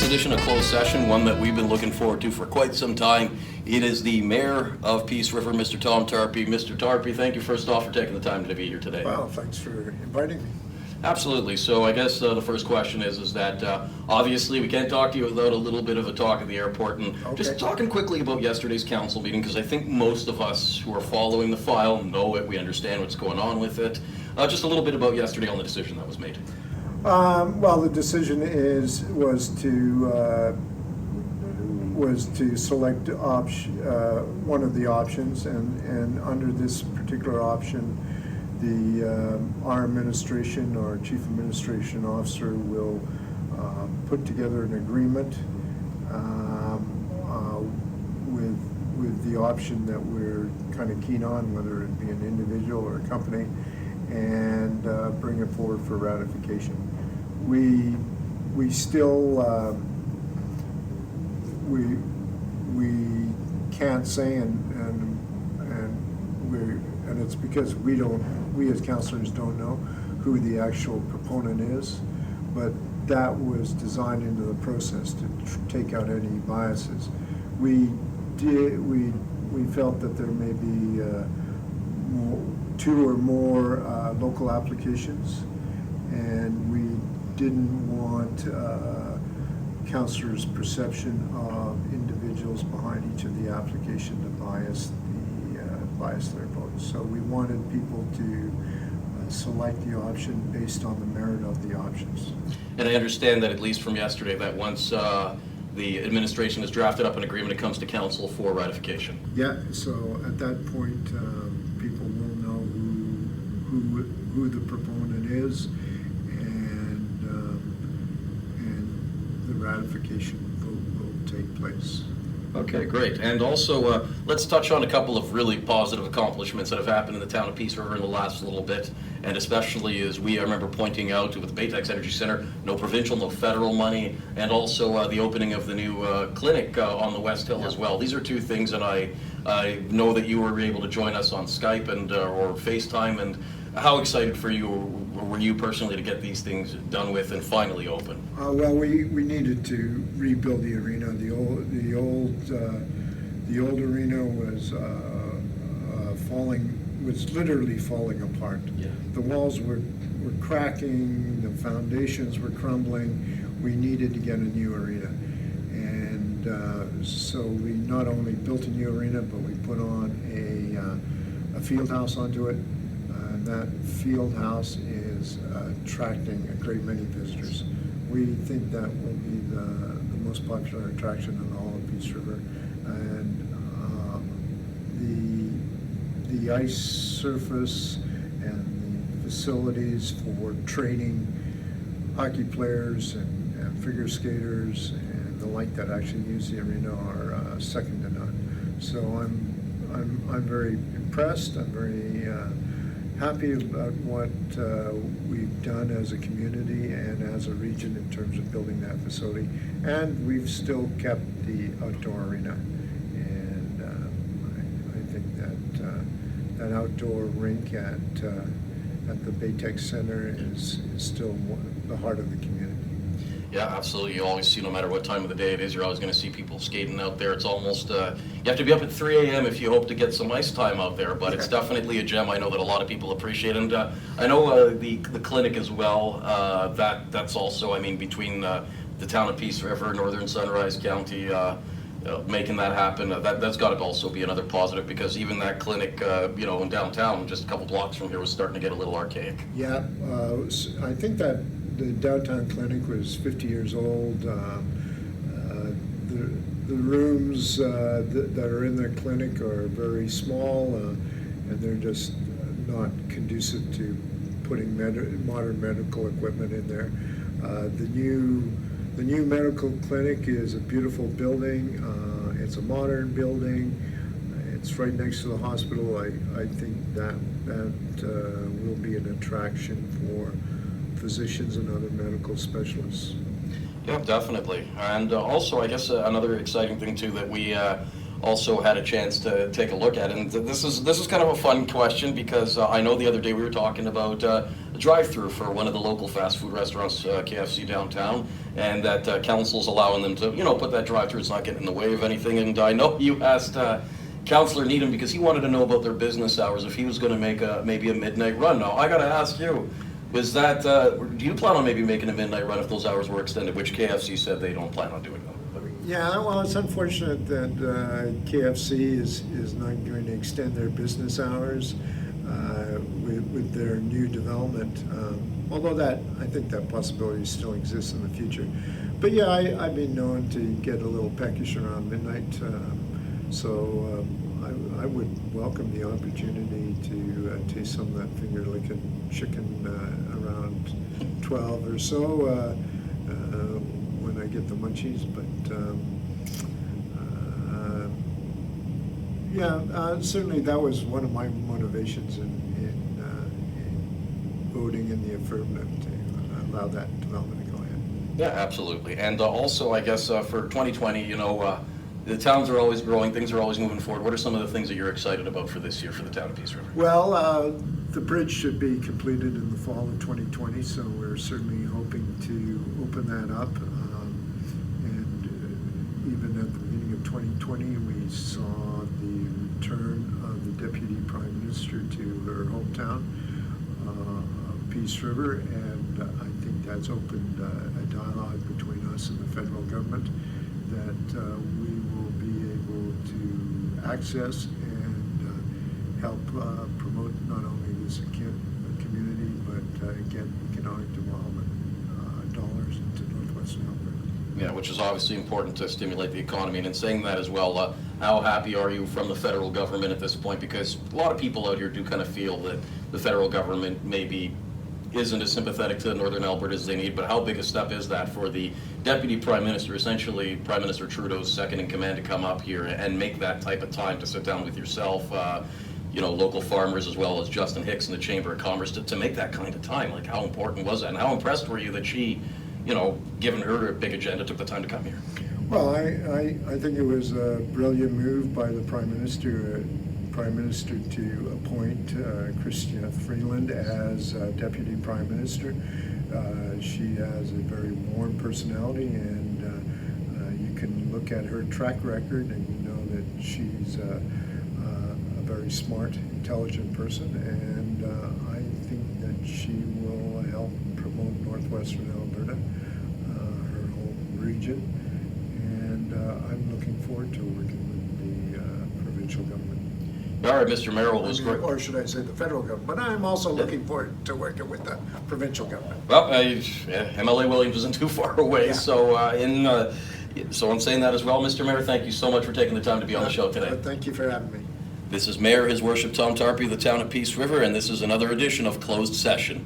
edition of Closed Session, one that we've been looking forward to for quite some time. It is the Mayor of Peace River, Mr. Tom Tarpey. Mr. Tarpey, thank you first off for taking the time to be here today. Well, thanks for inviting me. Absolutely. So I guess the first question is that obviously we can't talk to you without a little bit of a talk at the airport. And just talking quickly about yesterday's council meeting, because I think most of us who are following the file know it, we understand what's going on with it. Just a little bit about yesterday on the decision that was made. Well, the decision was to select one of the options, and under this particular option, our administration, our chief administration officer, will put together an agreement with the option that we're kind of keen on, whether it be an individual or a company, and bring it forward for ratification. We still we can't say, and it's because we as councillors don't know who the actual proponent is, but that was designed into the process to take out any biases. We felt that there may be two or more local applications, and we didn't want councillors' perception of individuals behind each of the application to bias their votes. So we wanted people to select the option based on the merit of the options. And I understand that, at least from yesterday, that once the administration has drafted up an agreement, it comes to council for ratification. Yeah, so at that point, people will know who the proponent is, and the ratification vote will take place. Okay, great. And also, let's touch on a couple of really positive accomplishments that have happened in the town of Peace River in the last little bit, and especially as I remember pointing out with the Baytex Energy Center, no provincial, no federal money, and also the opening of the new clinic on the West Hill as well. These are two things, and I know that you were able to join us on Skype and or FaceTime, and how excited for you were you personally to get these things done with and finally open? Well, we needed to rebuild the arena. The old arena was literally falling apart. Yeah. The walls were cracking, the foundations were crumbling. We needed to get a new arena, and so we not only built a new arena, but we put on a field house onto it. That field house is attracting a great many visitors. We think that will be the most popular attraction in all of Peace River, and the ice surface and the facilities for training hockey players and figure skaters and the like that actually use the arena are second to none. So I'm very impressed. I'm very happy about what we've done as a community and as a region in terms of building that facility, and we've still kept the outdoor arena, and I think that outdoor rink at the Baytex Center is still the heart of the community. Yeah, absolutely. You always see, no matter what time of the day it is, you're always going to see people skating out there. It's almost, you have to be up at 3 a.m. if you hope to get some ice time out there, but it's definitely a gem I know that a lot of people appreciate. And I know the clinic as well, that's also, I mean, between the town of Peace River, Northern Sunrise County, making that happen, that's got to also be another positive, because even that clinic, in downtown, just a couple blocks from here, was starting to get a little archaic. Yeah, I think that the downtown clinic was 50 years old. The rooms that are in the clinic are very small, and they're just not conducive to putting modern medical equipment in there. The new medical clinic is a beautiful building. It's a modern building. It's right next to the hospital. I think that will be an attraction for physicians and other medical specialists. Yeah, definitely. And also, I guess another exciting thing too that we also had a chance to take a look at it. And this is kind of a fun question because I know the other day we were talking about a drive-through for one of the local fast food restaurants, KFC downtown, and that council's allowing them to, put that drive-through. It's not getting in the way of anything. And I know you asked Councillor Needham because he wanted to know about their business hours, if he was going to make maybe a midnight run. Now, I got to ask you, is that, do you plan on maybe making a midnight run if those hours were extended, which KFC said they don't plan on doing that? Yeah, well, it's unfortunate that KFC is not going to extend their business hours with their new development. Although I think that possibility still exists in the future. But yeah, I've been known to get a little peckish around midnight, so I would welcome the opportunity to taste some of that finger-licking chicken around 12 or so. When I get the munchies, but certainly that was one of my motivations in voting in the affirmative to allow that development to go ahead. Yeah, absolutely. And also, I guess for 2020, the towns are always growing, things are always moving forward. What are some of the things that you're excited about for this year for the town of Peace River? Well, the bridge should be completed in the fall of 2020, so we're certainly hoping to open that up. Even at the beginning of 2020, we saw the return of the Deputy Prime Minister to her hometown, Peace River, and I think that's opened a dialogue between us and the federal government that we will be able to access and help promote not only this community, but get economic development dollars into northwestern Alberta. Yeah, which is obviously important to stimulate the economy. And in saying that as well, how happy are you from the federal government at this point? Because a lot of people out here do kind of feel that the federal government maybe isn't as sympathetic to Northern Alberta as they need, but how big a step is that for the Deputy Prime Minister, essentially Prime Minister Trudeau's second in command, to come up here and make that type of time to sit down with yourself, local farmers, as well as Justin Hicks and the Chamber of Commerce to make that kind of time? Like, how important was that? And how impressed were you that she, given her a big agenda, took the time to come here? Well, I think it was a brilliant move by the Prime Minister to appoint Christian Freeland as Deputy Prime Minister. She has a very warm personality, and you can look at her track record and you know that she's a very smart, intelligent person, and I think that she will help promote northwestern Alberta, her whole region, and I'm looking forward to working with the provincial government. All right, Mr. Merrill, was great. Or should I say the federal government, but I'm also looking forward to working with the provincial government. Well, MLA Williams isn't too far away, Yeah. So I'm saying that as well. Mr. Mayor, thank you so much for taking the time to be on the show today. Thank you for having me. This is Mayor, His Worship Tom Tarpey of the town of Peace River, and this is another edition of Closed Session.